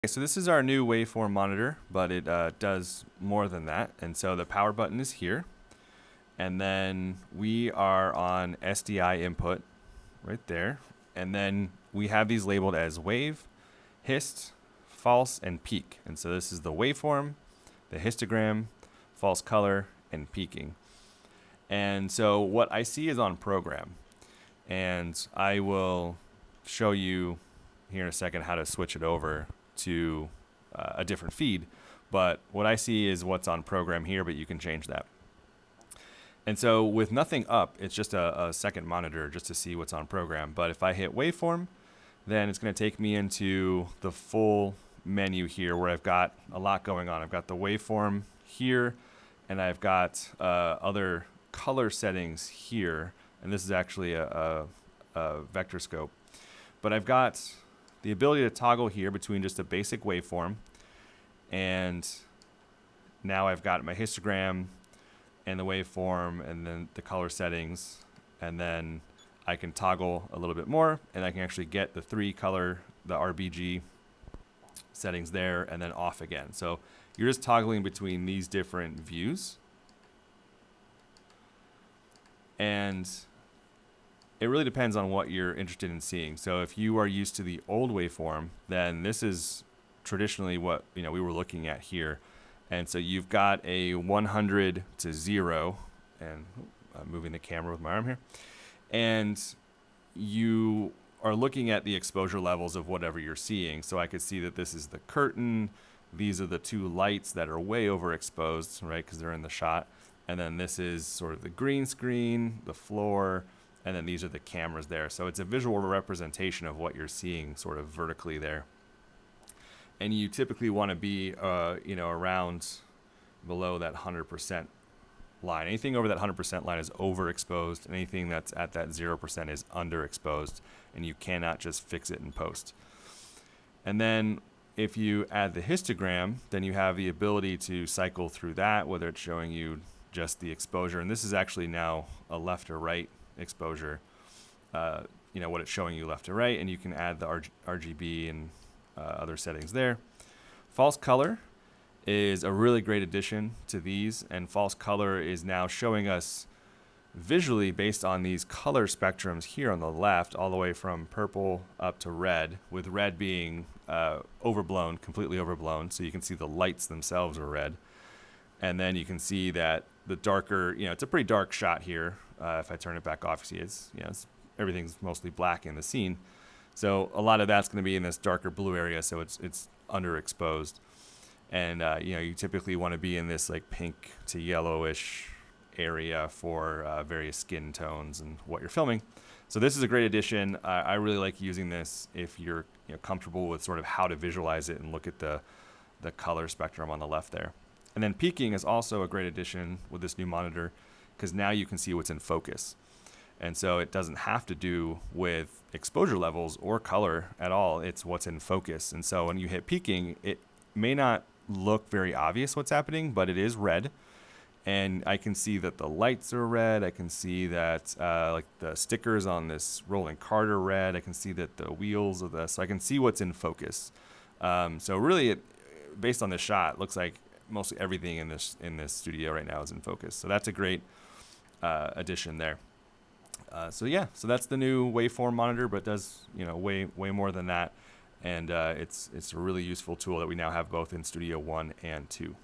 So this is our new waveform monitor, but it does more than that. And so the power button is here. And then we are on SDI input right there. And then we have these labeled as wave, hist, false, and peak. And so this is the waveform, the histogram, false color, and peaking. And so what I see is on program. And I will show you here in a second how to switch it over to a different feed. But what I see is what's on program here, but you can change that. And so with nothing up, it's just a second monitor just to see what's on program. But if I hit waveform, then it's going to take me into the full menu here where I've got a lot going on. I've got the waveform here, and I've got other color settings here. And this is actually a vector scope. But I've got the ability to toggle here between just a basic waveform, and now I've got my histogram and the waveform and then the color settings, and then I can toggle a little bit more and I can actually get the 3 color, the RGB settings there, and then off again. So you're just toggling between these different views. And it really depends on what you're interested in seeing. So if you are used to the old waveform, then this is traditionally what we were looking at here. And so you've got a 100 to 0, and I'm moving the camera with my arm here. And you are looking at the exposure levels of whatever you're seeing. So I could see that this is the curtain. These are the 2 lights that are way overexposed, right, because they're in the shot. And then this is sort of the green screen, the floor, and then these are the cameras there. So it's a visual representation of what you're seeing sort of vertically there. And you typically want to be, around below that 100% line. Anything over that 100% line is overexposed. Anything that's at that 0% is underexposed, and you cannot just fix it in post. And then if you add the histogram, then you have the ability to cycle through that, whether it's showing you just the exposure. And this is actually now a left or right exposure, what it's showing you left to right, and you can add the RGB and other settings there. False color is a really great addition to these, and false color is now showing us visually based on these color spectrums here on the left, all the way from purple up to red, with red being overblown, completely overblown, so you can see the lights themselves are red. And then you can see that the darker, it's a pretty dark shot here. If I turn it back off, you see everything's mostly black in the scene. So a lot of that's going to be in this darker blue area, so it's underexposed. And you typically want to be in this like pink to yellowish area for various skin tones and what you're filming. So this is a great addition. I really like using this if you're comfortable with sort of how to visualize it and look at the color spectrum on the left there. And then peaking is also a great addition with this new monitor, because now you can see what's in focus. And so it doesn't have to do with exposure levels or color at all. It's what's in focus. And so when you hit peaking, it may not look very obvious what's happening, but it is red. And I can see that the lights are red. I can see that like the stickers on this rolling cart are red. I can see that the wheels of this. So I can see what's in focus. So really, based on this shot, it looks like mostly everything in this studio right now is in focus. So that's a great addition there. So that's the new waveform monitor, but does way more than that, and it's a really useful tool that we now have both in Studio 1 and 2.